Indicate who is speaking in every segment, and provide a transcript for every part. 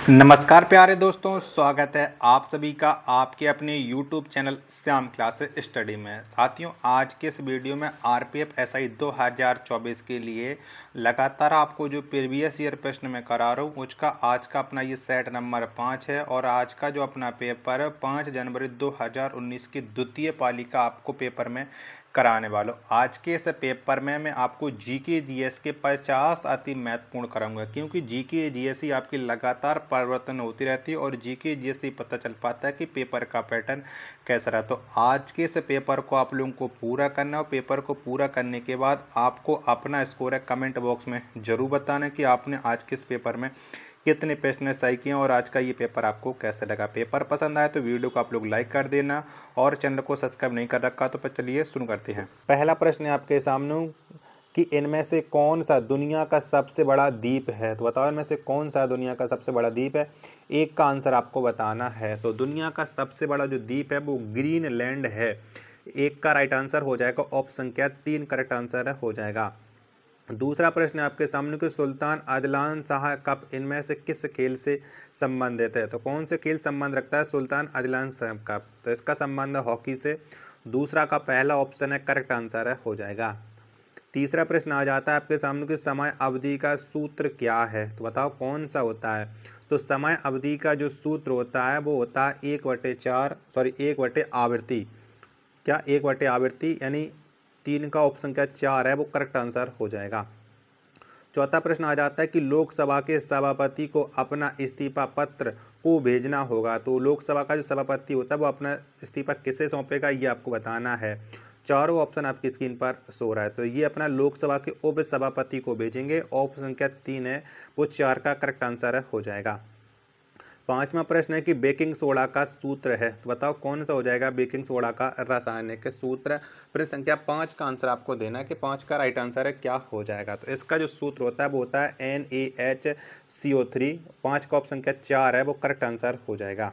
Speaker 1: नमस्कार प्यारे दोस्तों, स्वागत है आप सभी का आपके अपने YouTube channel Shyam classes study में। साथियों, आज के इस वीडियो में आरपीएफ एसआई 2024 के लिए लगातार आपको जो प्रीवियस ईयर प्रश्न में करा रहा हूँ उसका आज का अपना ये सेट नंबर 5 है। और आज का जो अपना पेपर 5 जनवरी 2019 की द्वितीय पाली का आपको पेपर में कराने वाला हूँ। आज के इस पेपर में मैं आपको जीके जीएस के 50 अति महत्वपूर्ण कराऊंगा, क्योंकि जीके जीएस ही आपकी लगातार परिवर्तन होती रहती है और जीके जीएस से पता चल पाता है कि पेपर का पैटर्न कैसा रहा। तो आज के इस पेपर को आप लोगों को पूरा करना है और पेपर को पूरा करने के बाद आपको अपना स्कोर है कमेंट बॉक्स में ज़रूर बताना कि आपने आज के इस पेपर में कितने प्रश्न सही किए और आज का ये पेपर आपको कैसे लगा। पेपर पसंद आया तो वीडियो को आप लोग लाइक कर देना और चैनल को सब्सक्राइब नहीं कर रखा तो चलिए शुरू करते हैं। पहला प्रश्न है आपके सामने कि इनमें से कौन सा दुनिया का सबसे बड़ा द्वीप है। तो बताओ इनमें से कौन सा दुनिया का सबसे बड़ा द्वीप है। एक का आंसर आपको बताना है। तो दुनिया का सबसे बड़ा जो द्वीप है वो ग्रीनलैंड है। एक का राइट आंसर हो जाएगा ऑप्शन संख्या 3 करेक्ट आंसर हो जाएगा। दूसरा प्रश्न आपके सामने कि सुल्तान अजलान शाह कप इनमें से किस खेल से संबंधित है। तो कौन से खेल संबंध रखता है सुल्तान अजलान शाह कप। तो इसका संबंध है हॉकी से। दूसरा का पहला ऑप्शन है करेक्ट आंसर है हो जाएगा। तीसरा प्रश्न आ जाता है आपके सामने कि समय अवधि का सूत्र क्या है। तो बताओ कौन सा होता है। तो समय अवधि का जो सूत्र होता है वो होता है 1/4 आवृत्ति। क्या 1/आवृत्ति यानी 3 का ऑप्शन क्या 4 है वो करेक्ट आंसर हो जाएगा। चौथा प्रश्न आ जाता है कि लोकसभा के सभापति को अपना इस्तीफा पत्र को भेजना होगा। तो लोकसभा का जो सभापति होता है वो अपना इस्तीफा किसे सौंपेगा ये आपको बताना है। चारों ऑप्शन आपकी स्क्रीन पर सो रहा है। तो ये अपना लोकसभा के उप सभापति को भेजेंगे। ऑप्शन संख्या 3 है वो 4 का करेक्ट आंसर हो जाएगा। पांचवा प्रश्न है कि बेकिंग सोडा का सूत्र है। तो बताओ कौन सा हो जाएगा बेकिंग सोडा का रासायनिक सूत्र। प्रश्न संख्या 5 का आंसर आपको देना है कि 5 का राइट आंसर है क्या हो जाएगा। तो इसका जो सूत्र होता है वो होता है NaHCO3। 5 का ऑप्शन संख्या 4 है वो करेक्ट आंसर हो जाएगा।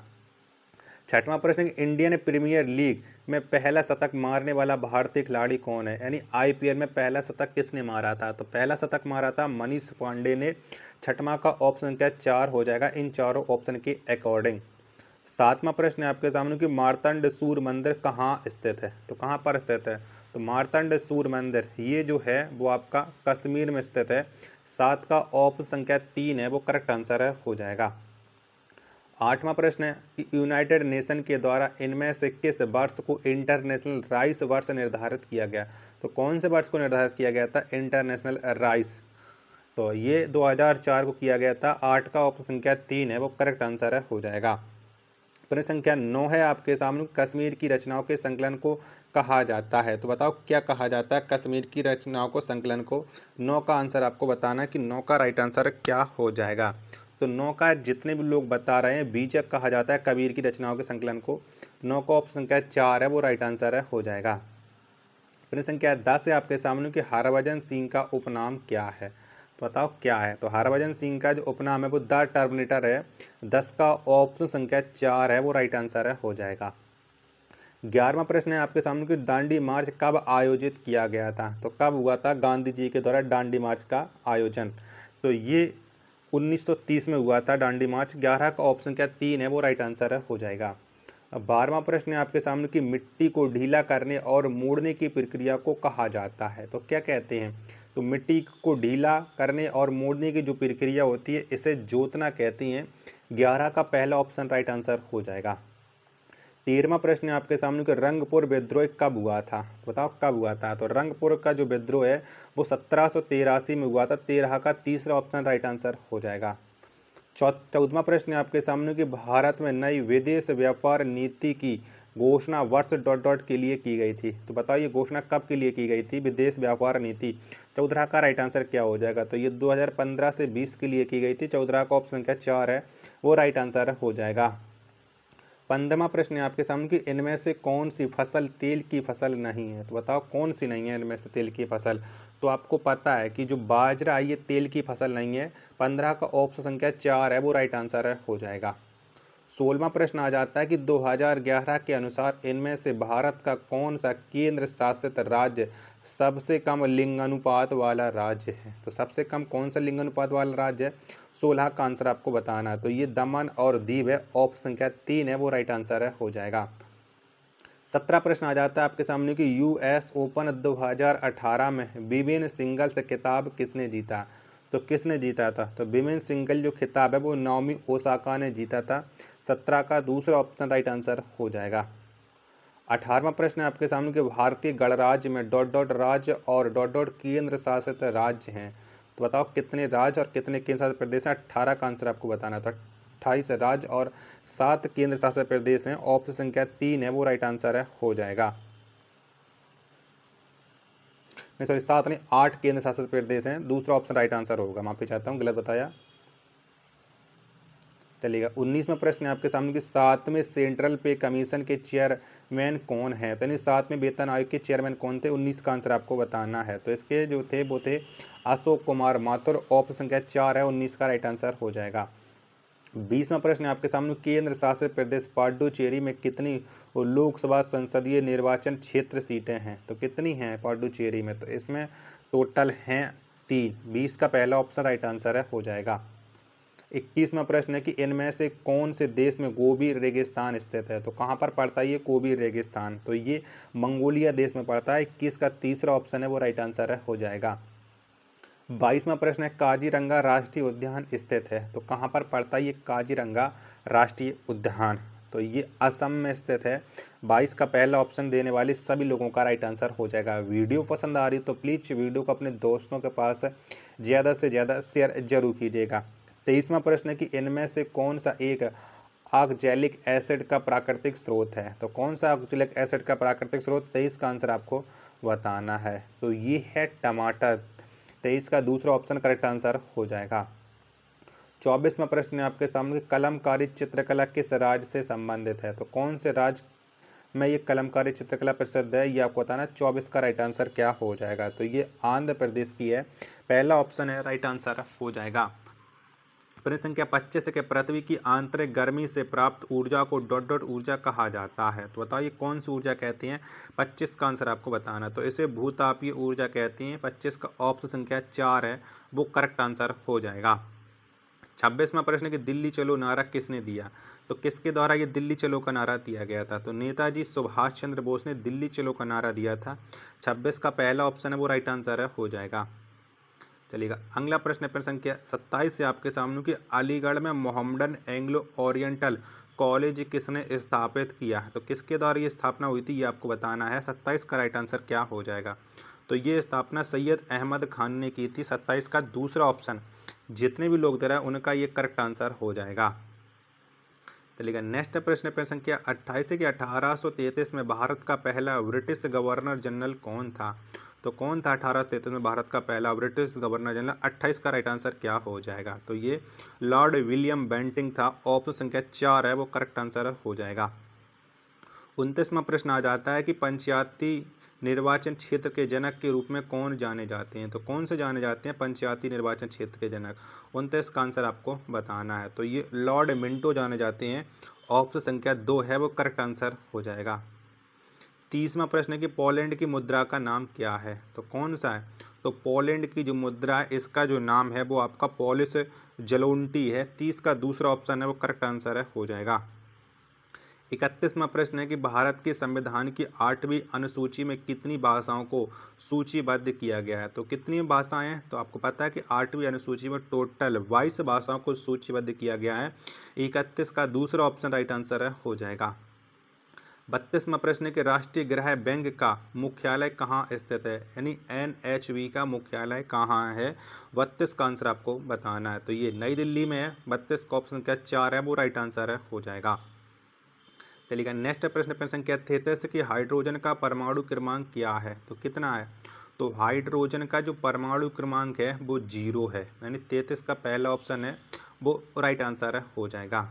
Speaker 1: छठवां प्रश्न इंडियन प्रीमियर लीग में पहला शतक मारने वाला भारतीय खिलाड़ी कौन है। यानी आईपीएल में पहला शतक किसने मारा था। तो पहला शतक मारा था मनीष पांडे ने। छठवां का ऑप्शन संख्या 4 हो जाएगा इन चारों ऑप्शन के अकॉर्डिंग। सातवां प्रश्न है आपके सामने कि मार्तंड सूर्य मंदिर कहाँ स्थित है। तो कहाँ पर स्थित है। तो मार्तंड सूर्य मंदिर ये जो है वो आपका कश्मीर में स्थित है। 7 का ऑप्शन संख्या 3 है वो करेक्ट आंसर हो जाएगा। आठवां प्रश्न है कि यूनाइटेड नेशन के द्वारा इनमें से किस वर्ष को इंटरनेशनल राइस वर्ष निर्धारित किया गया। तो कौन से वर्ष को निर्धारित किया गया था इंटरनेशनल राइस। तो ये 2004 को किया गया था। 8 का ऑप्शन संख्या 3 है वो करेक्ट आंसर हो जाएगा। प्रश्न संख्या 9 है आपके सामने कश्मीर की रचनाओं के संकलन को कहा जाता है। तो बताओ क्या कहा जाता है कश्मीर की रचनाओं को संकलन को। 9 का आंसर आपको बताना है कि 9 का राइट आंसर क्या हो जाएगा। तो 9 का जितने भी लोग बता रहे हैं बीजक कहा जाता है कबीर की रचनाओं के संकलन को। 9 का ऑप्शन संख्या 4 है वो राइट आंसर हो जाएगा। प्रश्न संख्या 10 है आपके सामने कि हरभजन सिंह का उपनाम क्या है। तो बताओ क्या है। तो हरभजन सिंह का जो उपनाम है वो द टर्मिनेटर है। 10 का ऑप्शन संख्या 4 है वो राइट आंसर हो जाएगा। 11वां प्रश्न है आपके सामने कि दांडी मार्च कब आयोजित किया गया था। तो कब हुआ था गांधी जी के द्वारा दांडी मार्च का आयोजन। तो ये 1930 में हुआ था दांडी मार्च। 11 का ऑप्शन क्या 3 है वो राइट आंसर हो जाएगा। अब 12वां प्रश्न है आपके सामने कि मिट्टी को ढीला करने और मोड़ने की प्रक्रिया को कहा जाता है। तो क्या कहते हैं। तो मिट्टी को ढीला करने और मोड़ने की जो प्रक्रिया होती है इसे जोतना कहती हैं। 11 का पहला ऑप्शन राइट आंसर हो जाएगा। 13वां प्रश्न है आपके सामने कि रंगपुर विद्रोह कब हुआ था। बताओ कब हुआ था। तो रंगपुर का जो विद्रोह है वो 1783 में हुआ था। 13 का तीसरा ऑप्शन राइट आंसर हो जाएगा। 14वां प्रश्न है आपके सामने कि भारत में नई विदेश व्यापार नीति की घोषणा वर्ष ... के लिए की गई थी। तो बताओ ये घोषणा कब के लिए की गई थी विदेश व्यापार नीति। 14 का राइट आंसर क्या हो जाएगा। तो ये 2015 से 20 के लिए की गई थी। 14 का ऑप्शन क्या 4 है वो राइट आंसर हो जाएगा। 15वां प्रश्न है आपके सामने कि इनमें से कौन सी फसल तेल की फसल नहीं है। तो बताओ कौन सी नहीं है इनमें से तेल की फसल। तो आपको पता है कि जो बाजरा ये तेल की फसल नहीं है। 15 का ऑप्शन संख्या 4 है वो राइट आंसर हो जाएगा। 16वां प्रश्न आ जाता है कि 2011 के अनुसार इनमें से भारत का कौन सा केंद्र शासित राज्य सबसे कम लिंगानुपात वाला राज्य है। तो सबसे कम कौन सा लिंगानुपात वाला राज्य है, 16 का आंसर आपको बताना है। तो ये दमन और दीव है, ऑप्शन संख्या 3 है वो राइट आंसर है, हो जाएगा। 17 प्रश्न आ जाता है आपके सामने कि US ओपन 2018 में विमेन सिंगल्स खिताब किसने जीता। तो किसने जीता था, तो विमेन सिंगल जो खिताब है वो नाओमी ओसाका ने जीता था। 17 का दूसरा ऑप्शन राइट आंसर हो जाएगा। 18वां प्रश्न है आपके सामने कि भारतीय गणराज्य में डॉट डॉट राज्य और डॉट डॉट केंद्र शासित राज्य हैं। तो बताओ कितने राज्य और कितने केंद्र शासित प्रदेश हैं। 18 का आंसर आपको बताना था। 28 राज्य और 7 केंद्र शासित प्रदेश हैं, ऑप्शन संख्या 3 है वो राइट आंसर है, हो जाएगा। नहीं सॉरी 7 नहीं 8 केंद्र शासित प्रदेश हैं, दूसरा ऑप्शन राइट आंसर होगा। माफी चाहता हूँ, गलत बताया। चलिएगा 19वां प्रश्न है आपके सामने कि 7वें सेंट्रल पे कमीशन के चेयरमैन कौन है। तो यानी 7वें वेतन आयोग के चेयरमैन कौन थे, 19 का आंसर आपको बताना है। तो इसके जो थे वो थे अशोक कुमार माथुर, ऑप्शन संख्या 4 है, 19 का राइट आंसर हो जाएगा। 20वां प्रश्न है आपके सामने केंद्र शासित प्रदेश पांडुचेरी में कितनी लोकसभा संसदीय निर्वाचन क्षेत्र सीटें हैं। तो कितनी हैं पांडुचेरी में, तो इसमें टोटल हैं 3। 20 का पहला ऑप्शन राइट आंसर है, हो जाएगा। 21वां प्रश्न है कि इनमें से कौन से देश में गोबी रेगिस्तान स्थित है। तो कहाँ पर पड़ता है ये गोबी रेगिस्तान, तो ये मंगोलिया देश में पड़ता है। 21 का तीसरा ऑप्शन है वो राइट आंसर है, हो जाएगा। 22वां प्रश्न है काजीरंगा राष्ट्रीय उद्यान स्थित है। तो कहाँ पर पड़ता है ये काजीरंगा राष्ट्रीय उद्यान, तो ये असम में स्थित है। 22 का पहला ऑप्शन देने वाले सभी लोगों का राइट आंसर हो जाएगा। वीडियो पसंद आ रही तो प्लीज़ वीडियो को अपने दोस्तों के पास ज़्यादा से ज़्यादा शेयर जरूर कीजिएगा। 23वां प्रश्न है कि इनमें से कौन सा एक ऑक्जेलिक एसिड का प्राकृतिक स्रोत है। तो कौन सा ऑक्जेलिक एसिड का प्राकृतिक स्रोत, 23 का आंसर आपको बताना है। तो ये है टमाटर, 23 का दूसरा ऑप्शन करेक्ट आंसर हो जाएगा। 24वां प्रश्न है आपके सामने कलमकारी चित्रकला किस राज्य से संबंधित है। तो कौन से राज्य में ये कलमकारी चित्रकला प्रसिद्ध है, ये आपको बताना है। 24 का राइट आंसर क्या हो जाएगा, तो ये आंध्र प्रदेश की है, पहला ऑप्शन है राइट आंसर हो जाएगा। प्रश्न संख्या 25 के पृथ्वी की आंतरिक गर्मी से प्राप्त ऊर्जा को डॉट डॉट ऊर्जा कहा जाता है। तो बताइए कौन सी ऊर्जा कहती हैं, 25 का आंसर आपको बताना। तो इसे भूतापीय ऊर्जा कहती हैं। 25 का ऑप्शन संख्या 4 है वो करेक्ट आंसर हो जाएगा। 26वां प्रश्न कि दिल्ली चलो नारा किसने दिया। तो किसके द्वारा ये दिल्ली चलो का नारा दिया गया था। तो नेताजी सुभाष चंद्र बोस ने दिल्ली चलो का नारा दिया था। 26 का पहला ऑप्शन है वो राइट आंसर है, हो जाएगा। चलिएगा अगला प्रश्न है प्रश्न संख्या 27 से आपके सामने कि अलीगढ़ में मोहम्मडन एंग्लो ओरिएंटल कॉलेज किसने स्थापित किया है। तो किसके द्वारा ये स्थापना हुई थी, ये आपको बताना है। 27 का राइट आंसर क्या हो जाएगा, तो ये स्थापना सैयद अहमद खान ने की थी। 27 का दूसरा ऑप्शन, जितने भी लोग दे रहे हैं उनका ये करेक्ट आंसर हो जाएगा। चलिएगा नेक्स्ट प्रश्न प्रश्न संख्या 28 कि 1833 में भारत का पहला ब्रिटिश गवर्नर जनरल कौन था। तो कौन था 1833 में भारत का पहला ब्रिटिश गवर्नर जनरल। 28 का राइट आंसर क्या हो जाएगा, तो ये लॉर्ड विलियम बेंटिंग था। ऑप्शन संख्या 4 है वो करेक्ट आंसर हो जाएगा। 29वां प्रश्न आ जाता है कि पंचायती निर्वाचन क्षेत्र के जनक के रूप में कौन जाने जाते हैं। तो कौन से जाने जाते हैं पंचायती निर्वाचन क्षेत्र के जनक। 29 का आंसर आपको बताना है, तो ये लॉर्ड मिंटो जाने जाते हैं। ऑप्शन संख्या 2 है वो करेक्ट आंसर हो जाएगा। 30वां प्रश्न है कि पोलैंड की मुद्रा का नाम क्या है। तो कौन सा है, तो पोलैंड की जो मुद्रा है इसका जो नाम है वो आपका पॉलिश जलोंटी है। 30 का दूसरा ऑप्शन है वो करेक्ट आंसर है, हो जाएगा। 31वां प्रश्न है कि भारत के संविधान की 8वीं अनुसूची में कितनी भाषाओं को सूचीबद्ध किया गया है। तो कितनी भाषाएं हैं, तो आपको पता है कि 8वीं अनुसूची में टोटल 22 भाषाओं को सूचीबद्ध किया गया है। 31 का दूसरा ऑप्शन राइट आंसर है, हो जाएगा। 32वां प्रश्न है कि राष्ट्रीय गृह बैंक का मुख्यालय कहाँ स्थित है, यानी NHB का मुख्यालय कहाँ है। 32 का आंसर आपको बताना है, तो ये नई दिल्ली में है। 32 का ऑप्शन क्या 4 है वो राइट आंसर है, हो जाएगा। चलिएगा नेक्स्ट प्रश्न संख्या 33 कि हाइड्रोजन का परमाणु क्रमांक क्या है। तो कितना है, तो हाइड्रोजन का जो परमाणु क्रमांक है वो 0 है, यानी 33 का पहला ऑप्शन है वो राइट आंसर है, हो जाएगा।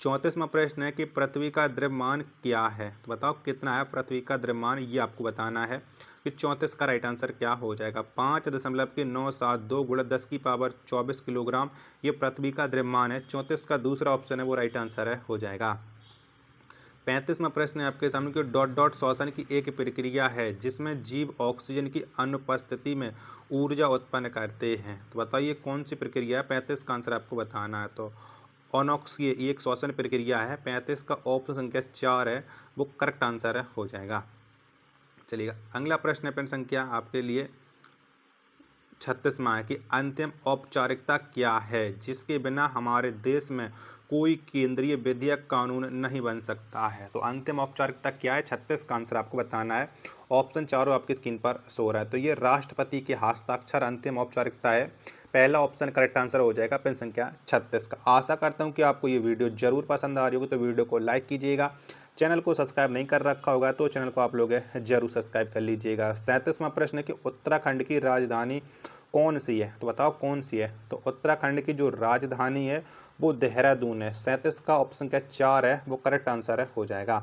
Speaker 1: 34वां प्रश्न है कि पृथ्वी का द्रव्यमान क्या है, तो बताओ कितना है पृथ्वी का द्रव्यमान, ये आपको बताना है कि 34 का राइट आंसर क्या हो जाएगा। 5.972 गुणा 10⁻24 किलोग्राम ये पृथ्वी का द्रव्यमान है। 34 का दूसरा ऑप्शन है वो राइट आंसर है हो जाएगा। 35वां प्रश्न है आपके सामने कि डॉट डॉट श्वसन की एक प्रक्रिया है जिसमें जीव ऑक्सीजन की अनुपस्थिति में ऊर्जा उत्पन्न करते हैं, तो बताइए कौन सी प्रक्रिया है। 35 का आंसर आपको बताना है। तो ऑनॉक्स की ये एक श्वसन प्रक्रिया है। 35 का ऑप्शन संख्या 4 है वो करेक्ट आंसर है हो जाएगा। चलिएगा अगला प्रश्न है प्रश्न संख्या आपके लिए 36वां है कि अंतिम औपचारिकता क्या है जिसके बिना हमारे देश में कोई केंद्रीय विधियक कानून नहीं बन सकता है। तो अंतिम औपचारिकता क्या है, 36 का आंसर आपको बताना है। ऑप्शन चारों आपकी स्क्रीन पर शो रहा है। तो ये राष्ट्रपति के हस्ताक्षर अंतिम औपचारिकता है। पहला ऑप्शन करेक्ट आंसर हो जाएगा प्रश्न संख्या 36 का। आशा करता हूँ कि आपको ये वीडियो जरूर पसंद आ रही होगी, तो वीडियो को लाइक कीजिएगा। चैनल को सब्सक्राइब नहीं कर रखा होगा तो चैनल को आप लोग जरूर सब्सक्राइब कर लीजिएगा। 37वां प्रश्न है कि उत्तराखंड की राजधानी कौन सी है, तो बताओ कौन सी है। तो उत्तराखंड की जो राजधानी है वो देहरादून है। 37 का ऑप्शन क्या 4 है वो करेक्ट आंसर है हो जाएगा।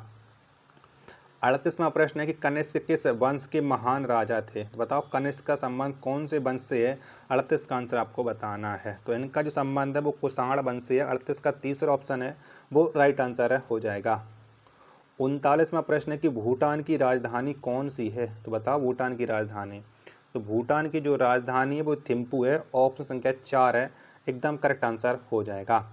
Speaker 1: 38वां प्रश्न है कि कनिष्क किस वंश के महान राजा थे, तो बताओ कनिष्क का संबंध कौन से वंश से है। 38 का आंसर आपको बताना है। तो इनका जो संबंध है वो कुषाण वंश से है। 38 का तीसरा ऑप्शन है वो राइट आंसर है हो जाएगा। 39वां प्रश्न है कि भूटान की राजधानी कौन सी है, तो बताओ भूटान की राजधानी। तो भूटान की जो राजधानी है वो थिम्पू है। ऑप्शन संख्या 4 है एकदम करेक्ट आंसर हो जाएगा।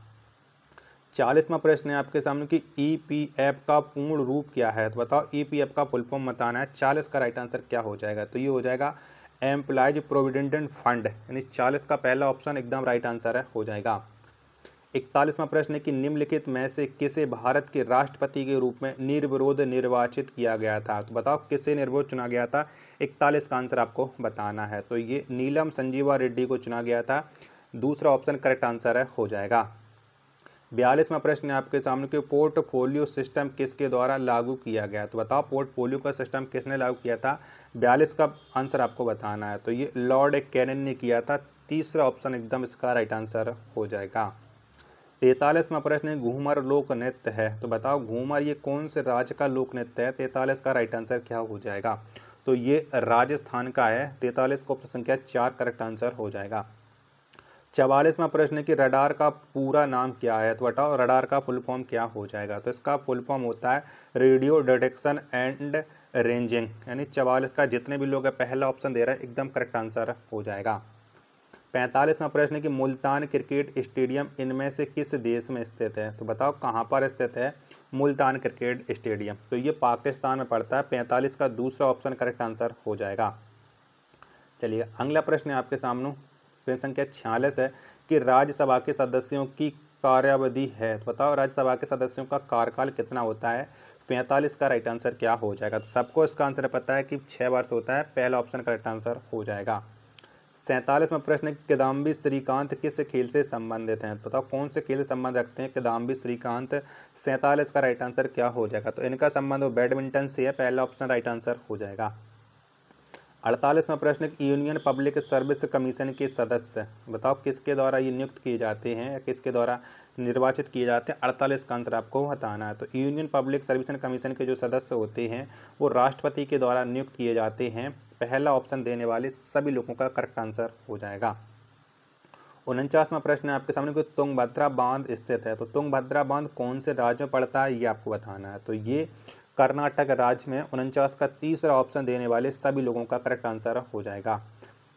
Speaker 1: 40वां प्रश्न है आपके सामने कि ईपीएफ का पूर्ण रूप क्या है, तो बताओ ईपीएफ का फुल फॉर्म बताना है। 40 का राइट आंसर क्या हो जाएगा, तो ये हो जाएगा एम्प्लॉयज प्रोविडेंट फंड, यानी 40 का पहला ऑप्शन एकदम राइट आंसर है हो जाएगा। 41वां प्रश्न है कि निम्नलिखित में से किसे भारत के राष्ट्रपति के रूप में निर्विरोध निर्वाचित किया गया था, तो बताओ किसे निर्विरोध चुना गया था। 41 का आंसर आपको बताना है। तो ये नीलम संजीवा रेड्डी को चुना गया था। दूसरा ऑप्शन करेक्ट आंसर है हो जाएगा। 42वां प्रश्न है आपके सामने कि पोर्टफोलियो सिस्टम किसके द्वारा लागू किया गया, तो बताओ पोर्टफोलियो का सिस्टम किसने लागू किया था। 42 का आंसर आपको बताना है। तो ये लॉर्ड कैनन ने किया था। तीसरा ऑप्शन एकदम इसका राइट आंसर हो जाएगा। 43वां प्रश्न घूमर लोक नृत्य है, तो बताओ घूमर ये कौन से राज्य का लोक नृत्य है। 43 का राइट आंसर क्या हो जाएगा, तो ये राजस्थान का है। 43 को ऑप्शन संख्या 4 करेक्ट आंसर हो जाएगा। 44वां प्रश्न कि रडार का पूरा नाम क्या है, तो बताओ रडार का फुल फॉर्म क्या हो जाएगा। तो इसका फुल फॉर्म होता है रेडियो डिटेक्शन एंड रेंजिंग, यानी 44 का जितने भी लोग पहला ऑप्शन दे रहा है एकदम करेक्ट आंसर हो जाएगा। 45वां प्रश्न कि मुल्तान क्रिकेट स्टेडियम इनमें से किस देश में स्थित है, तो बताओ कहाँ पर स्थित है मुल्तान क्रिकेट स्टेडियम। तो ये पाकिस्तान में पड़ता है। 45 का दूसरा ऑप्शन करेक्ट आंसर हो जाएगा। चलिए अगला प्रश्न है आपके सामने प्रश्न संख्या 46 है कि राज्यसभा के सदस्यों की कार्यावधि है, तो बताओ राज्यसभा के सदस्यों का कार्यकाल कितना होता है। 45 का राइट आंसर क्या हो जाएगा। तो सबको इसका आंसर पता है कि 6 वर्ष होता है। पहला ऑप्शन करेक्ट आंसर हो जाएगा। 47वां प्रश्न किदाम्बी श्रीकांत किस खेल से संबंधित हैं, बताओ कौन से खेल से संबंध रखते हैं किदाम्बी श्रीकांत। 47 का राइट आंसर क्या हो जाएगा। तो इनका संबंध बैडमिंटन से है। पहला ऑप्शन राइट आंसर हो जाएगा। 48वां प्रश्न यूनियन पब्लिक सर्विस कमीशन के सदस्य, बताओ किसके द्वारा ये नियुक्त किए जाते हैं या किसके द्वारा निर्वाचित किए जाते हैं। 48 का आंसर आपको बताना है। तो यूनियन पब्लिक सर्विस कमीशन के जो सदस्य होते हैं वो राष्ट्रपति के द्वारा नियुक्त किए जाते हैं। पहला ऑप्शन देने वाले सभी लोगों का करेक्ट आंसर हो जाएगा। 49वां प्रश्न है आपके सामने कि तुंगभद्रा बांध स्थित है, तो तुंगभद्रा बांध कौन से राज्य में पड़ता है ये आपको बताना है। तो ये कर्नाटक राज्य में। 49 का तीसरा ऑप्शन देने वाले सभी लोगों का करेक्ट आंसर हो जाएगा।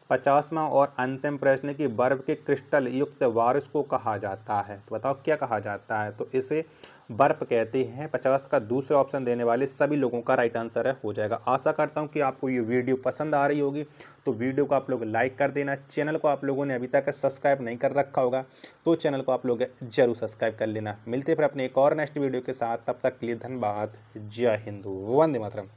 Speaker 1: 50वां और अंतिम प्रश्न कि बर्फ के क्रिस्टल युक्त बारिश को कहा जाता है, तो बताओ क्या कहा जाता है। तो इसे बर्फ कहते हैं। 50 का दूसरा ऑप्शन देने वाले सभी लोगों का राइट आंसर है हो जाएगा। आशा करता हूं कि आपको ये वीडियो पसंद आ रही होगी, तो वीडियो को आप लोग लाइक कर देना। चैनल को आप लोगों ने अभी तक सब्सक्राइब नहीं कर रखा होगा तो चैनल को आप लोग जरूर सब्सक्राइब कर लेना। मिलते फिर अपने एक और नेक्स्ट वीडियो के साथ, तब तक के लिए धन्यवाद। जय हिंद, वंदे मातरम।